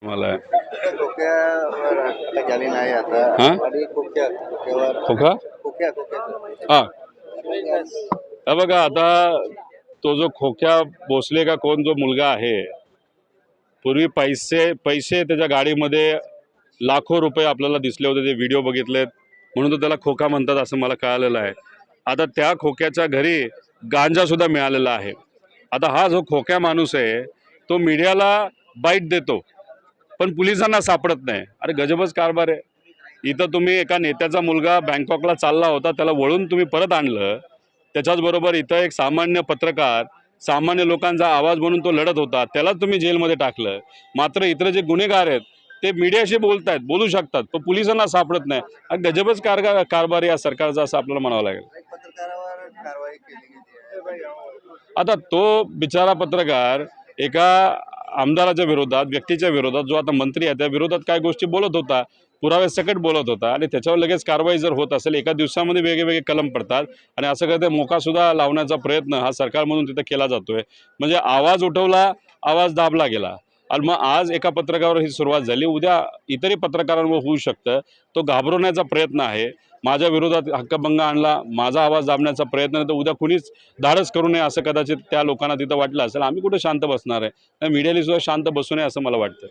मला खोक्यावर अटक झाली नाही आता हा आणि खोक्यावर खोका खोक्या हा हा बघा आता तो जो खोक्या भोसले का कोण जो मुलगा आहे, पूर्वी पैसे पैसे त्याच्या गाडीमध्ये लाखो रुपये आपल्याला दिसले होते, ते व्हिडिओ बघितलेत म्हणून तो त्याला खोका म्हणतात असं मला कळालेलं आहे. आता त्या खोक्याच्या घरी गांजा सुद्धा मिळालेला आहे. आता हा जो खोक्या माणूस आहे तो मीडियाला बाईट देतो पण पोलिसांना सापडत नाही. अरे गजबच कारभार आहे. इथं तुम्ही एका नेत्याचा मुलगा बँकॉकला चालला होता, त्याला वळून तुम्ही परत आणलं. त्याच्याचबरोबर इथं एक सामान्य पत्रकार, सामान्य लोकांचा आवाज म्हणून तो लढत होता, त्याला तुम्ही जेलमध्ये टाकलं. मात्र इतर जे गुन्हेगार आहेत ते मीडियाशी बोलतायत, बोलू शकतात, पण पोलिसांना सापडत नाही. हा गजबच कारभार या सरकारचा असं आपल्याला म्हणावं लागेल. पत्रकारावर कारवाई केली गेली आहे. आता तो बिचारा पत्रकार एका आमदाराच्या विरोधात, व्यक्तीच्या विरोधात, जो आता मंत्री आहे त्या विरोधात काय गोष्टी बोलत होता, पुरावे सकट बोलत होता आणि त्याच्यावर लगेच कारवाई जर होत असेल, एका दिवसामध्ये वेगवेगळे कलम पडतात आणि असं काही मोकासुद्धा लावण्याचा प्रयत्न हा सरकारमधून तिथं केला जातोय. म्हणजे आवाज उठवला, आवाज दाबला गेला आणि मग आज एका पत्रकारावर ही सुरुवात झाली, उद्या इतरही पत्रकारांवर होऊ शकतं. तो घाबरवण्याचा प्रयत्न आहे. माझ्या विरोधात हक्कभंग आणला, माझा आवाज दाबण्याचा प्रयत्न नाही, तर उद्या कुणीच धाडस करू नये असं कदाचित त्या लोकांना तिथं वाटलं असेल. आम्ही कुठे शांत बसणार आहे, मीडियाने सुद्धा शांत बसू नये असं मला वाटतं.